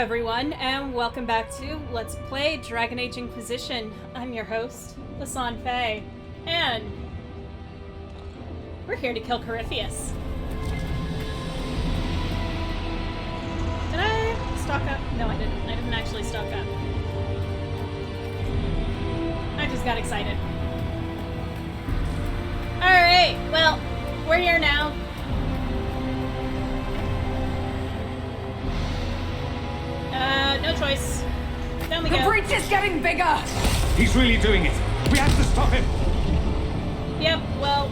everyone, and welcome back to Let's Play Dragon Age Inquisition. I'm your host, Lasan Faye, and we're here to kill Corypheus. Did I stock up? No, I didn't. I didn't actually stock up. I just got excited. Alright, well, we're here now. No choice. Down we go. The breach is getting bigger! He's really doing it! We have to stop him! Yep, well...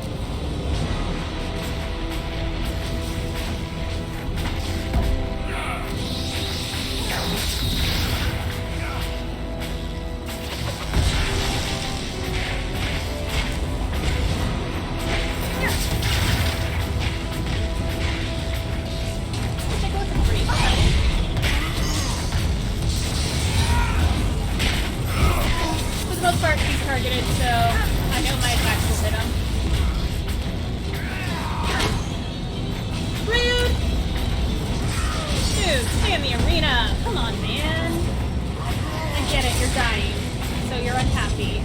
targeted, so I know my attacks will hit him. Rude! Dude, stay in the arena! Come on, man! I get it, you're dying. So you're unhappy.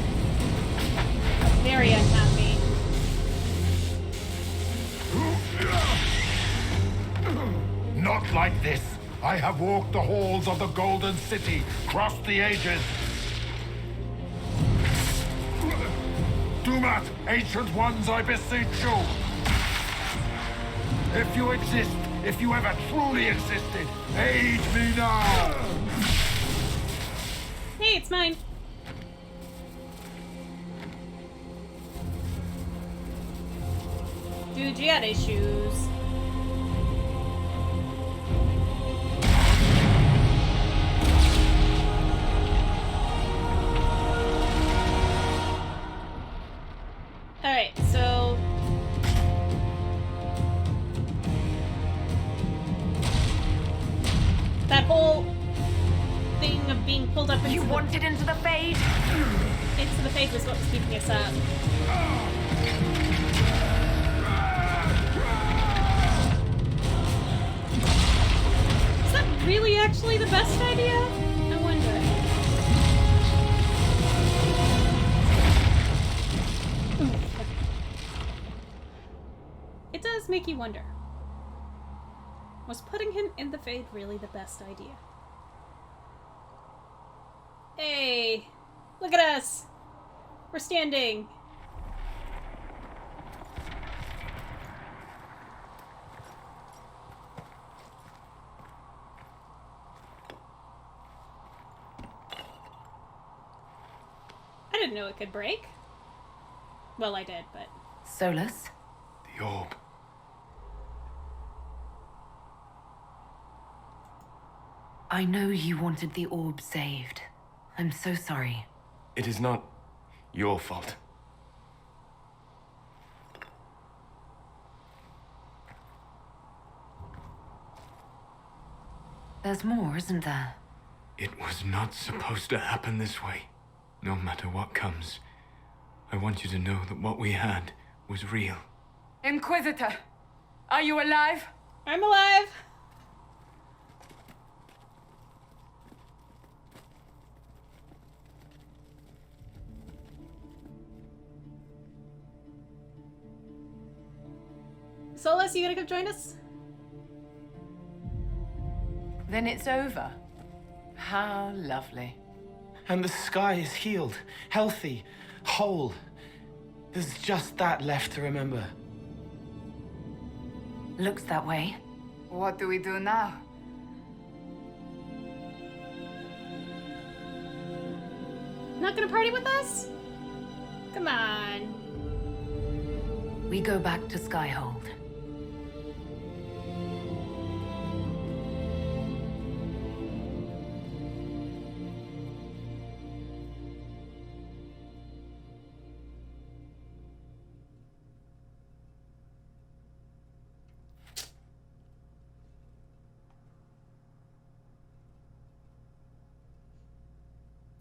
Very unhappy. Not like this! I have walked the halls of the Golden City, crossed the ages. Do not, ancient ones, I beseech you! If you exist, if you ever truly existed, aid me now! Hey, it's mine. Dude, you got issues. Alright, so... that whole thing of being pulled up into into the Fade? Into the Fade was what was keeping us up. Is that really actually the best idea? I wonder. It does make you wonder. Was putting him in the Fade really the best idea? Hey! Look at us! We're standing! I didn't know it could break. Well, I did, but... Solus? The orb. I know you wanted the orb saved. I'm so sorry. It is not your fault. There's more, isn't there? It was not supposed to happen this way. No matter what comes, I want you to know that what we had was real. Inquisitor! Are you alive? I'm alive! Solus, you gonna come join us? Then it's over. How lovely. And the sky is healed, healthy, whole. There's just that left to remember. Looks that way. What do we do now? Not gonna party with us? Come on. We go back to Skyhold.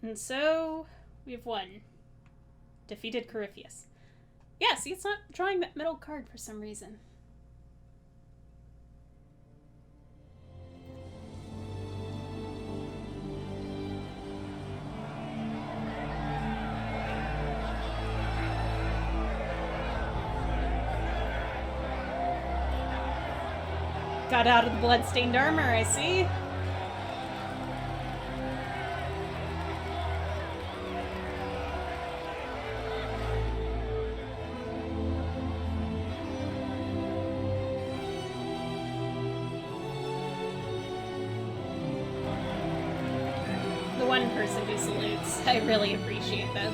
And so, we've won. Defeated Corypheus. Yeah, see, it's not drawing that middle card for some reason. got out of the bloodstained armor, I see. The one person who salutes. I really appreciate that.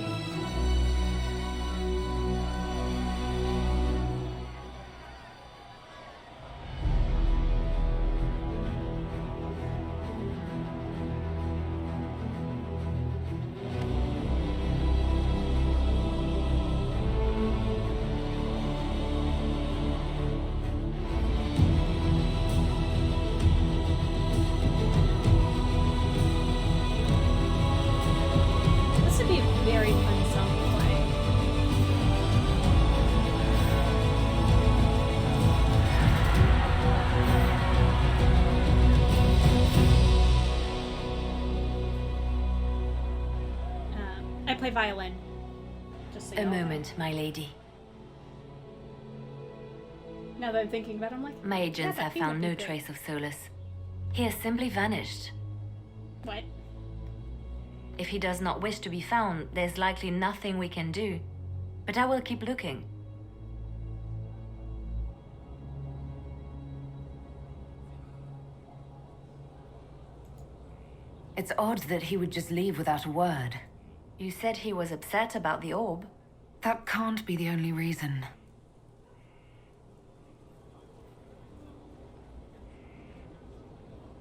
This would be a very fun song to play. I play violin. Just so you A know. moment, my lady. Now that I'm thinking about it, I'm like, My agents yeah, have that found would no be trace of Solus. He has simply vanished. good. What? If he does not wish to be found, there's likely nothing we can do. But I will keep looking. It's odd that he would just leave without a word. You said he was upset about the orb. That can't be the only reason.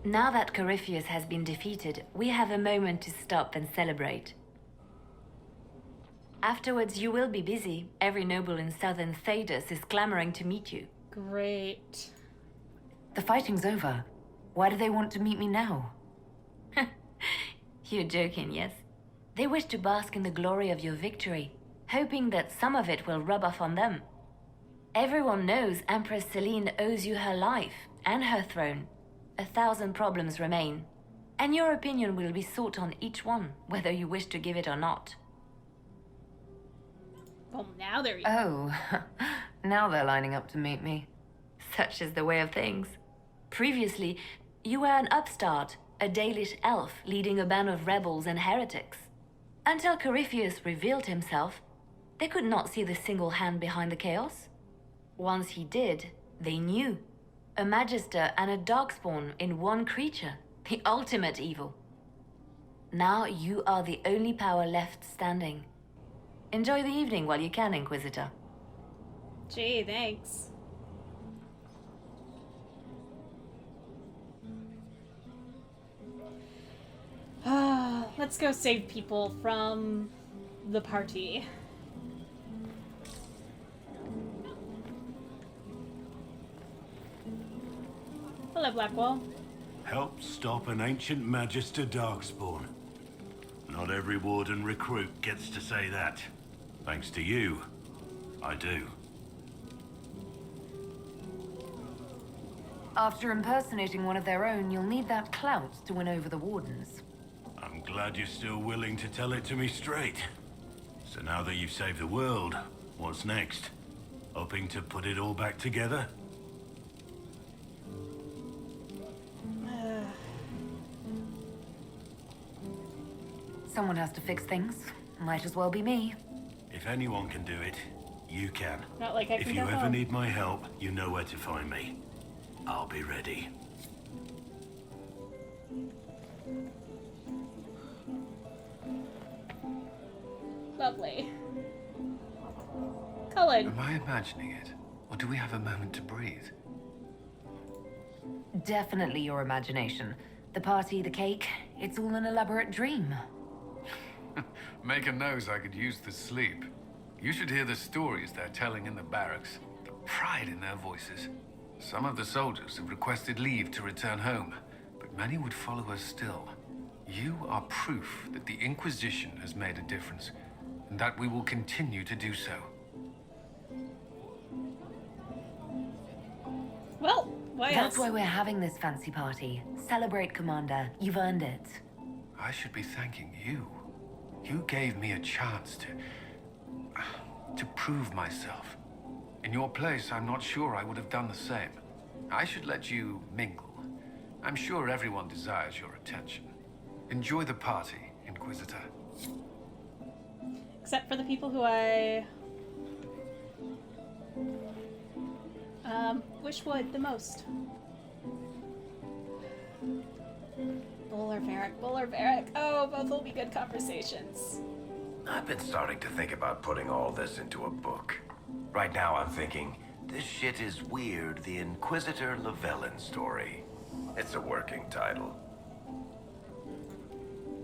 Now that Corypheus has been defeated, we have a moment to stop and celebrate. Afterwards, you will be busy. Every noble in southern Thedas is clamoring to meet you. Great. The fighting's over. Why do they want to meet me now? You're joking, yes? They wish to bask in the glory of your victory, hoping that some of it will rub off on them. Everyone knows Empress Celine owes you her life and her throne. 1,000 problems remain, and your opinion will be sought on each one, whether you wish to give it or not. Well, now there you Oh, now they're lining up to meet me. Such is the way of things. Previously, you were an upstart, a Dalish elf leading a band of rebels and heretics. Until Corypheus revealed himself, they could not see the single hand behind the chaos. Once he did, they knew. A Magister and a Darkspawn in one creature, the ultimate evil. Now you are the only power left standing. Enjoy the evening while you can, Inquisitor. Gee, thanks. Let's go save people from the party. Hello, Blackwall. Help stop an ancient Magister Darkspawn. Not every Warden recruit gets to say that. Thanks to you, I do. After impersonating one of their own, you'll need that clout to win over the Wardens. I'm glad you're still willing to tell it to me straight. So now that you've saved the world, what's next? Hoping to put it all back together? Someone has to fix things. Might as well be me. If anyone can do it, you can. Not like I If can you go ever home. need my help, you know where to find me. I'll be ready. Lovely. Cullen. Am I imagining it? Or do we have a moment to breathe? Definitely your imagination. The party, the cake, it's all an elaborate dream. Make a nose I could use the sleep. You should hear the stories they're telling in the barracks. The pride in their voices. Some of the soldiers have requested leave to return home, but many would follow us still. You are proof that the Inquisition has made a difference, and that we will continue to do so. Well, why else? That's why we're having this fancy party. Celebrate, Commander. You've earned it. I should be thanking you. You gave me a chance to prove myself. In your place, I'm not sure I would have done the same. I should let you mingle. I'm sure everyone desires your attention. Enjoy the party, Inquisitor. Except for the people who I wish would the most. Bull or Varric? Bull or Varric? Oh, both will be good conversations. I've been starting to think about putting all this into a book. Right now I'm thinking, this shit is weird, the Inquisitor Llewellyn story. It's a working title.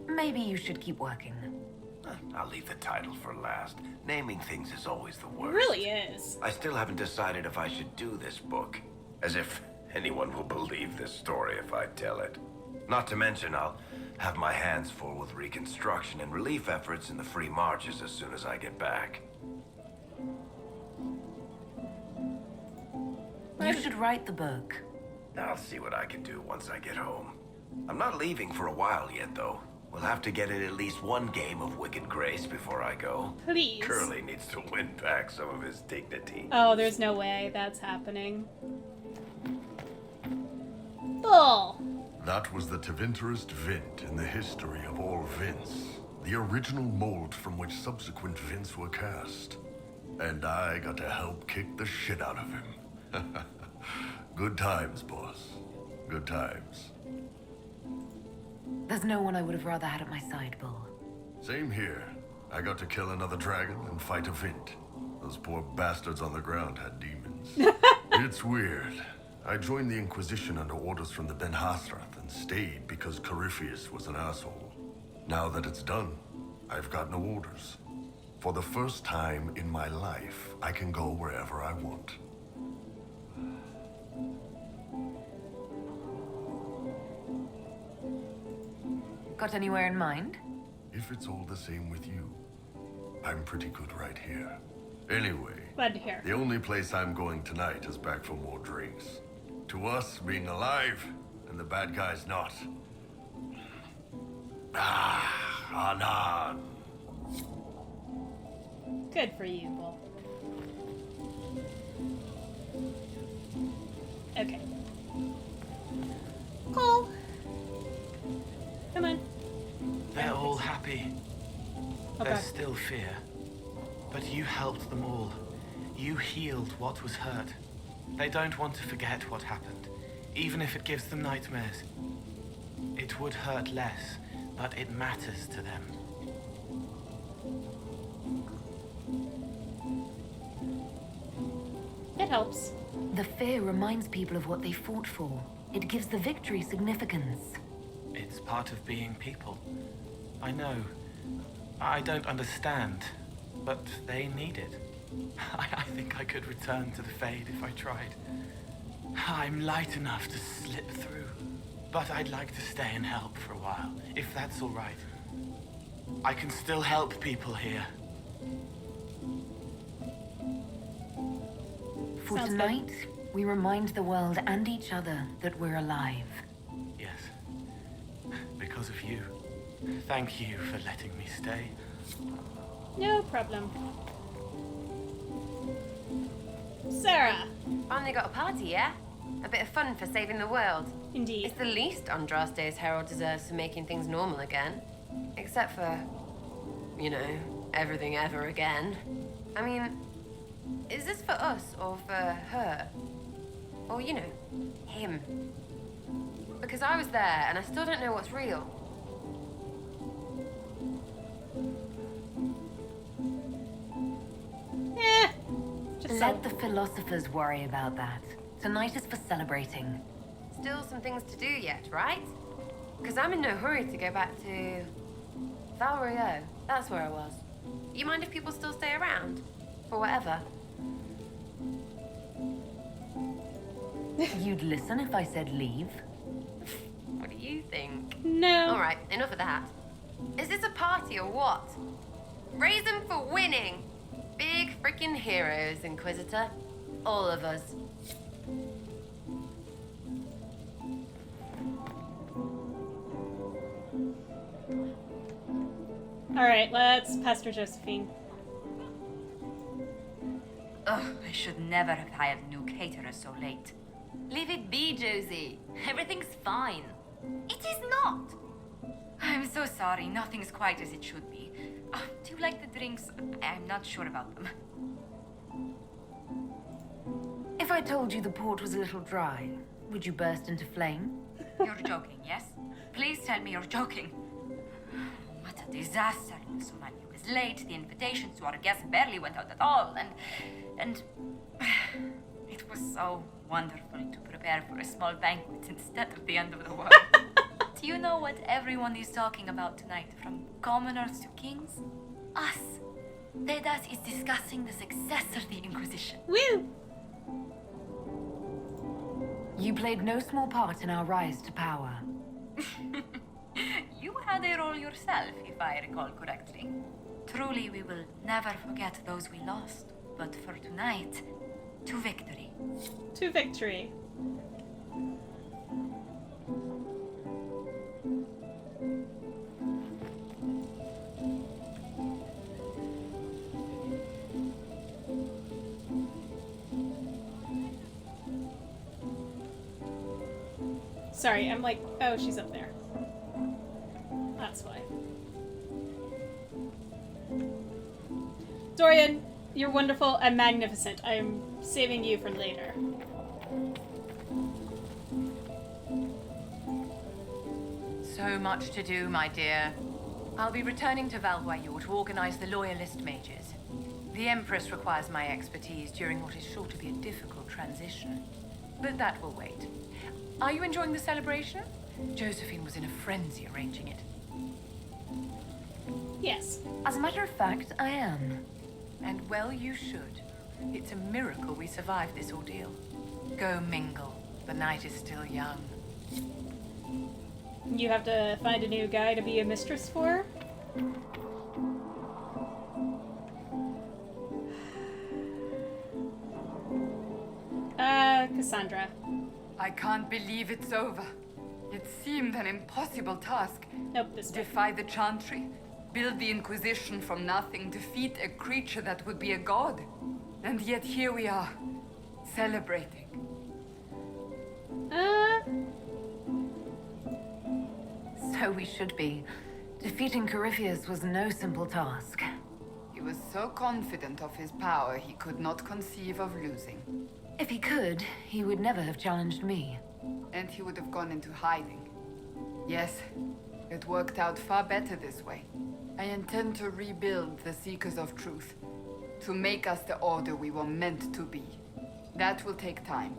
Maybe you should keep working. I'll leave the title for last. Naming things is always the It worst. really is. I still haven't decided if I should do this book. As if anyone will believe this story if I tell it. Not to mention, I'll have my hands full with reconstruction and relief efforts in the free marches as soon as I get back. You should write the book. I'll see what I can do once I get home. I'm not leaving for a while yet, though. We'll have to get in at least one game of Wicked Grace before I go. Please. Curly needs to win back some of his dignity. Oh, there's no way that's happening. Bull. That was the Tevinterest Vint in the history of all Vints. The original mold from which subsequent Vints were cast. And I got to help kick the shit out of him. Good times, boss. Good times. There's no one I would have rather had at my side, Bull. Same here. I got to kill another dragon and fight a Vint. Those poor bastards on the ground had demons. It's weird. I joined the Inquisition under orders from the Ben Hasrath and stayed because Corypheus was an asshole. Now that it's done, I've got no orders. For the first time in my life, I can go wherever I want. Got anywhere in mind? If it's all the same with you, I'm pretty good right here. Anyway, Glad to hear. the only place I'm going tonight is back for more drinks. To us, being alive, and the bad guys not. Anan. Good for you, Bull. Okay. Cole. Come on. They're all happy. Okay. There's still fear. But you helped them all. You healed what was hurt. They don't want to forget what happened, even if it gives them nightmares. It would hurt less, but it matters to them. It helps. The fear reminds people of what they fought for. It gives the victory significance. It's part of being people. I know. I don't understand, but they need it. I think I could return to the Fade if I tried. I'm light enough to slip through, but I'd like to stay and help for a while, if that's all right. I can still help people here. For Sounds good. tonight, we remind the world and each other that we're alive. Yes. Because of you. Thank you for letting me stay. No problem. Sarah. Finally got a party, yeah? A bit of fun for saving the world. Indeed. It's the least Andraste's Herald deserves for making things normal again. Except for, you know, everything ever again. I mean, is this for us or for her? Or, you know, him? Because I was there and I still don't know what's real. Just Let the philosophers worry about that. Tonight is for celebrating. Still some things to do yet, right? Because I'm in no hurry to go back to Valrio. That's where I was. You mind if people still stay around? For whatever. You'd listen if I said leave? What do you think? No. All right, enough of that. Is this a party or what? Raise them for winning. Big freaking heroes, Inquisitor. All of us. All right, let's pester Josephine. Ugh, I should never have hired new caterers so late. Leave it be, Josie. Everything's fine. It is not. I'm so sorry. Nothing's quite as it should be. Do you like the drinks? I'm not sure about them. If I told you the port was a little dry, would you burst into flame? You're joking, yes? Please tell me you're joking. What a disaster. Somani was late. The invitations to our guests barely went out at all. And it was so wonderful to prepare for a small banquet instead of the end of the world. Do you know what everyone is talking about tonight, from commoners to kings? Us. Dedas is discussing the success of the Inquisition. Woo! You played no small part in our rise to power. You had a role yourself, if I recall correctly. Truly, we will never forget those we lost. But for tonight, to victory. To victory. Sorry, I'm like, oh, she's up there. That's why. Dorian, you're wonderful and magnificent. I'm saving you for later. So much to do, my dear. I'll be returning to Valvoyeur to organize the Loyalist mages. The Empress requires my expertise during what is sure to be a difficult transition. But that will wait. Are you enjoying the celebration? Josephine was in a frenzy arranging it. Yes. As a matter of fact, I am. And well you should. It's a miracle we survived this ordeal. Go mingle. The night is still young. You have to find a new guy to be a mistress for? Cassandra. I can't believe it's over. It seemed an impossible task. Nope, this way. Defy the Chantry, build the Inquisition from nothing, defeat a creature that would be a god. And yet here we are, celebrating. So we should be. Defeating Corypheus was no simple task. He was so confident of his power, he could not conceive of losing. If he could, he would never have challenged me. And he would have gone into hiding. Yes, it worked out far better this way. I intend to rebuild the Seekers of Truth, to make us the order we were meant to be. That will take time.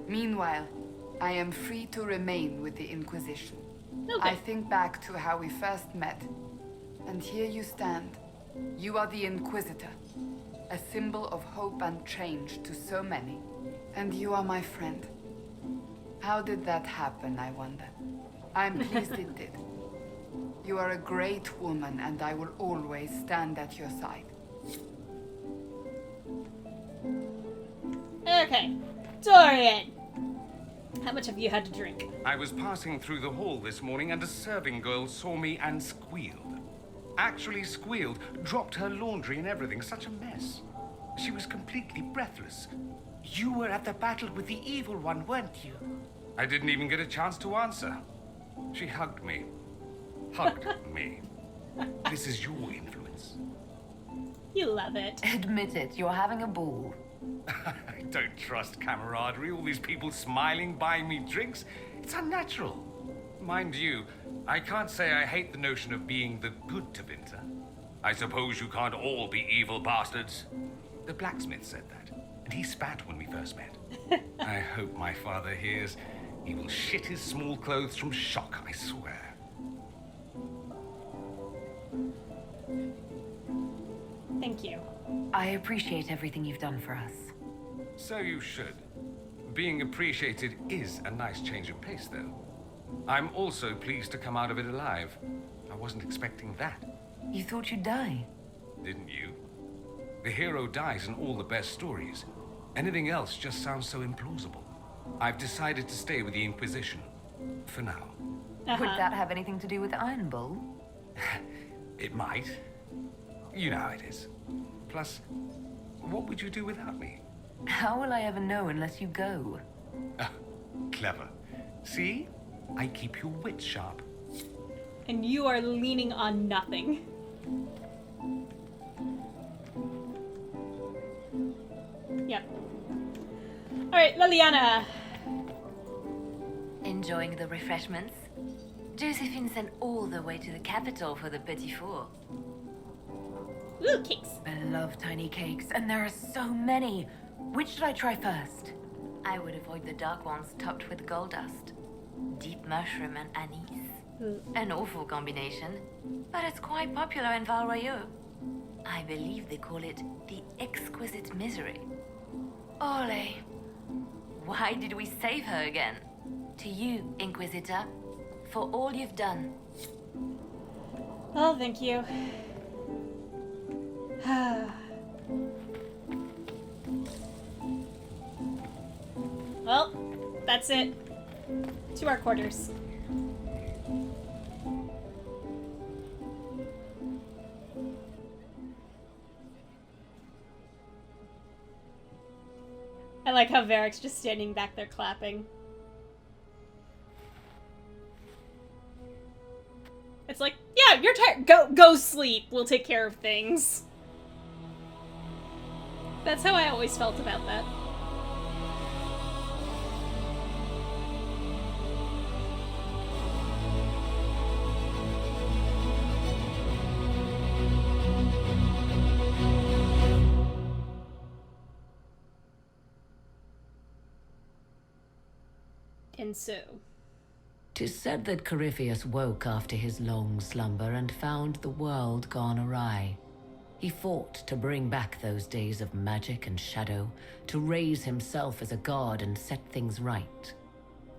Meanwhile, I am free to remain with the Inquisition. Okay. I think back to how we first met, and here you stand. You are the Inquisitor, a symbol of hope and change to so many. And you are my friend. How did that happen, I wonder? I'm pleased it did. You are a great woman, and I will always stand at your side. Okay. Dorian! How much have you had to drink? I was passing through the hall this morning and a serving girl saw me and squealed. Actually squealed, dropped her laundry and everything, such a mess. She was completely breathless. You were at the battle with the evil one, weren't you? I didn't even get a chance to answer. She hugged me. Hugged me. This is your influence. You love it. Admit it, you're having a ball. I don't trust camaraderie, all these people smiling, buying me drinks. It's unnatural. Mind you, I can't say I hate the notion of being the good Tevinter. I suppose you can't all be evil bastards. The blacksmith said that, and he spat when we first met. I hope my father hears. He will shit his small clothes from shock, I swear. Thank you. I appreciate everything you've done for us. So you should. Being appreciated is a nice change of pace, though. I'm also pleased to come out of it alive. I wasn't expecting that. You thought you'd die? Didn't you? The hero dies in all the best stories. Anything else just sounds so implausible. I've decided to stay with the Inquisition. For now. Would that have anything to do with Iron Bull? It might. You know how it is. Plus, what would you do without me? How will I ever know unless you go? clever. See? I keep your wits sharp. And you are leaning on nothing. Yep. Alright, Liliana. Enjoying the refreshments? Josephine sent all the way to the capital for the petit four. Ooh, cakes. I love tiny cakes, and there are so many. Which should I try first? I would avoid the dark ones topped with gold dust. Deep mushroom and anise. An awful combination, but it's quite popular in Val Royeaux. I believe they call it the exquisite misery. Ole. Why did we save her again? To you, Inquisitor, for all you've done. Oh, thank you. Well, that's it. To our quarters. I like how Varric's just standing back there clapping. It's like, yeah, you're tired. Go sleep. We'll take care of things. That's how I always felt about that. And so... 'Tis said that Corypheus woke after his long slumber and found the world gone awry. He fought to bring back those days of magic and shadow, to raise himself as a god and set things right.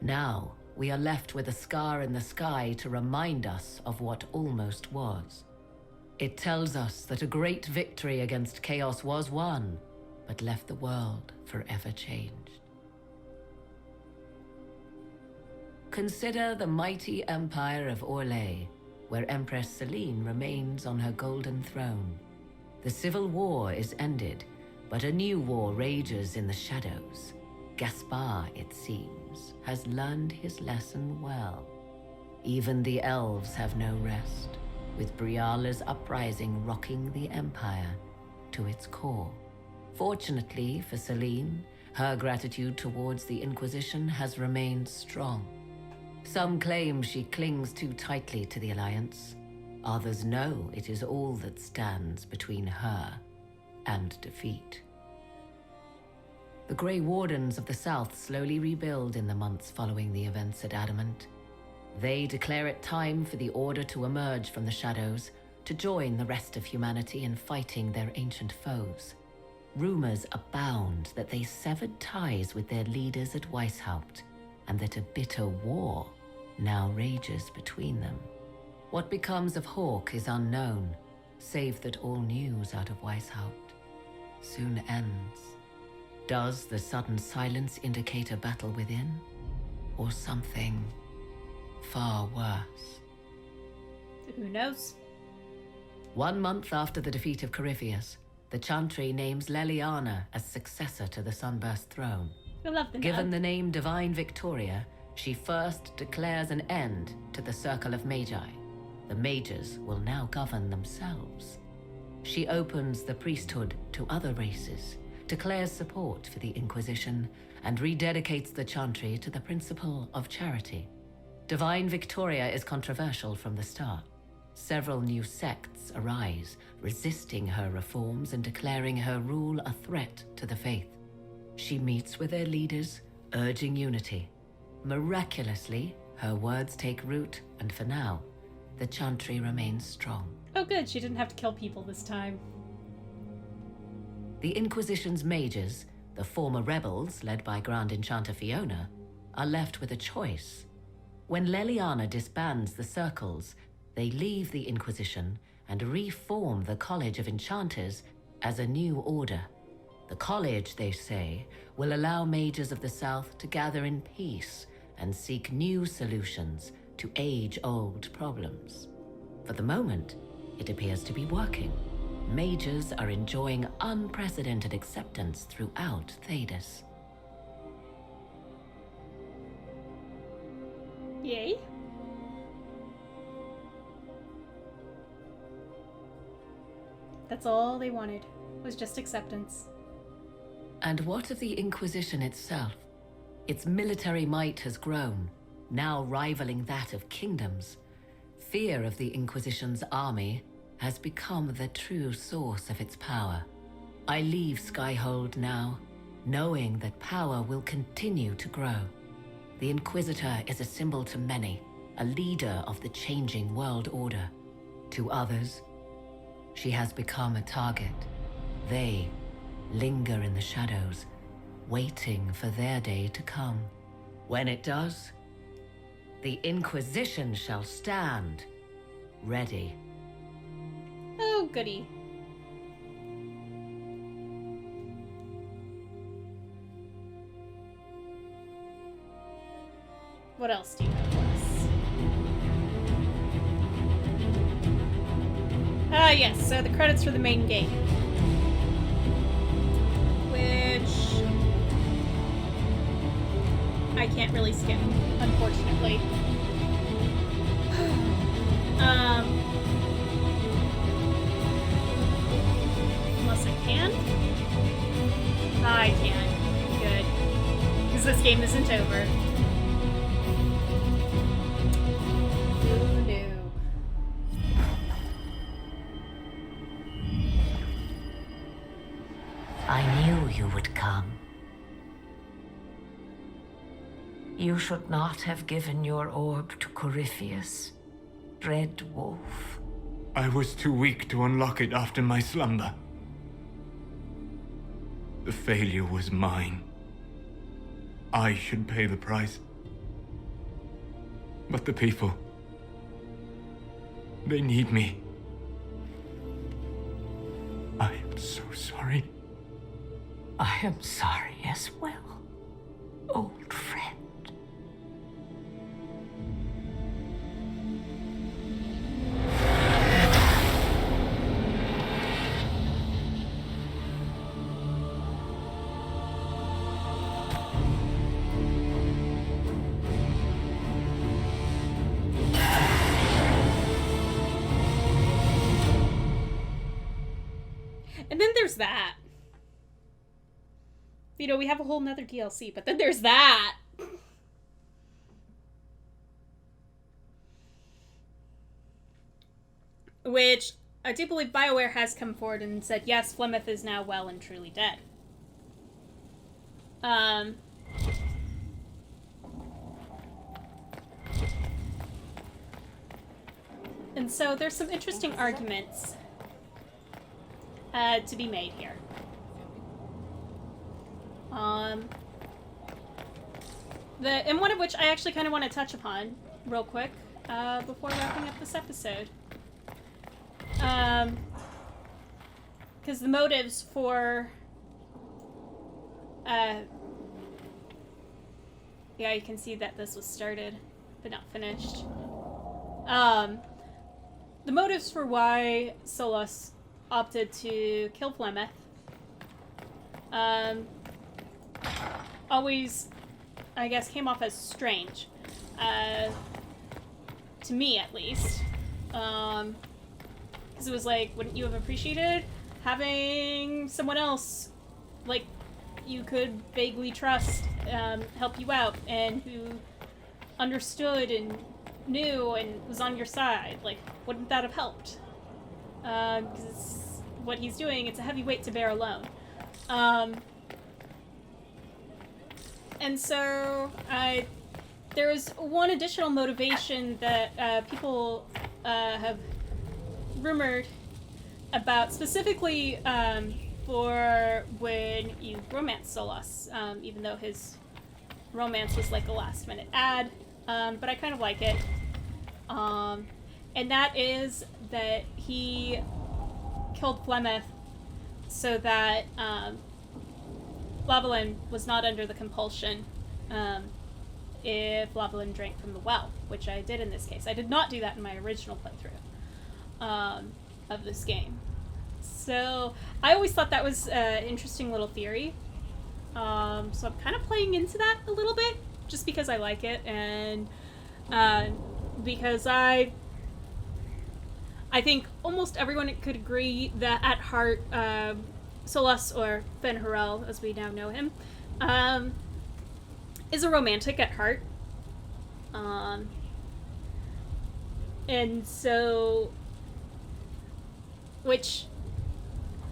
Now, we are left with a scar in the sky to remind us of what almost was. It tells us that a great victory against chaos was won, but left the world forever changed. Consider the mighty empire of Orlais, where Empress Celine remains on her golden throne. The civil war is ended, but a new war rages in the shadows. Gaspard, it seems, has learned his lesson well. Even the elves have no rest, with Briala's uprising rocking the empire to its core. Fortunately for Celine, her gratitude towards the Inquisition has remained strong. Some claim she clings too tightly to the Alliance. Others know it is all that stands between her and defeat. The Grey Wardens of the South slowly rebuild in the months following the events at Adamant. They declare it time for the Order to emerge from the shadows, to join the rest of humanity in fighting their ancient foes. Rumors abound that they severed ties with their leaders at Weishaupt, and that a bitter war now rages between them. What becomes of Hawke is unknown, save that all news out of Weishaupt soon ends. Does the sudden silence indicate a battle within, or something far worse? Who knows? 1 month after the defeat of Corypheus, the Chantry names Leliana as successor to the Sunburst throne. I love the Given nod. the name Divine Victoria, she first declares an end to the Circle of Magi. The mages will now govern themselves. She opens the priesthood to other races, declares support for the Inquisition, and rededicates the Chantry to the principle of charity. Divine Victoria is controversial from the start. Several new sects arise, resisting her reforms and declaring her rule a threat to the faith. She meets with their leaders, urging unity. Miraculously, her words take root, and for now, the Chantry remains strong. Oh good, she didn't have to kill people this time. The Inquisition's mages, the former rebels led by Grand Enchanter Fiona, are left with a choice. When Leliana disbands the circles, they leave the Inquisition and reform the College of Enchanters as a new order. The college, they say, will allow mages of the South to gather in peace and seek new solutions to age-old problems. For the moment, it appears to be working. Mages are enjoying unprecedented acceptance throughout Thedas. Yay. That's all they wanted, was just acceptance. And what of the Inquisition itself? Its military might has grown, now rivaling that of kingdoms. Fear of the Inquisition's army has become the true source of its power. I leave Skyhold now, knowing that power will continue to grow. The Inquisitor is a symbol to many, a leader of the changing world order. To others, she has become a target. They linger in the shadows, waiting for their day to come. When it does, the Inquisition shall stand, ready. Oh, goody. What else do you have for us? Ah, yes, so the credits for the main game. Which I can't really skip, unfortunately. Unless I can? I can. Good. Because this game isn't over. Oh no. I knew you would come. You should not have given your orb to Corypheus, Red Wolf. I was too weak to unlock it after my slumber. The failure was mine. I should pay the price. But the people... they need me. I am so sorry. I am sorry as well, old friend. And then there's that. You know, we have a whole nother DLC, but then there's that. Which, I do believe Bioware has come forward and said, yes, Flemeth is now well and truly dead. And so there's some interesting arguments to be made here. And one of which I actually kind of want to touch upon real quick before wrapping up this episode. Because the motives for... yeah, you can see that this was started, but not finished. The motives for why Solas opted to kill Flemeth always, I guess, came off as strange. To me, at least. Because it was like, wouldn't you have appreciated having someone else, like, you could vaguely trust, help you out, and who understood and knew and was on your side? Like, wouldn't that have helped? Because what he's doing, it's a heavy weight to bear alone. And so, there is one additional motivation that people have rumored about, specifically for when you romance Solas, even though his romance was like a last-minute ad, but I kind of like it. And that is that he killed Flemeth so that Lavalin was not under the compulsion if Lavalin drank from the well, which I did in this case. I did not do that in my original playthrough of this game. So I always thought that was an interesting little theory. So I'm kind of playing into that a little bit, just because I like it, and Because I think almost everyone could agree that at heart, Solus, or Fen'Harel, as we now know him, is a romantic at heart. And so, which,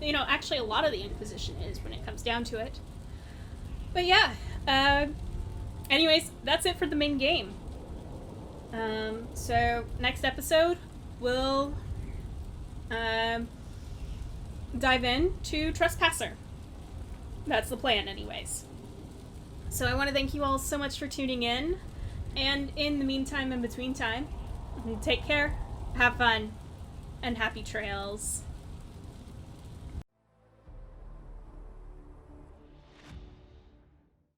actually a lot of the Inquisition is when it comes down to it. But yeah, anyways, that's it for the main game. So next episode, we'll dive in to Trespasser. That's the plan, anyways. So I want to thank you all so much for tuning in. And in the meantime, in between time, take care, have fun, and happy trails.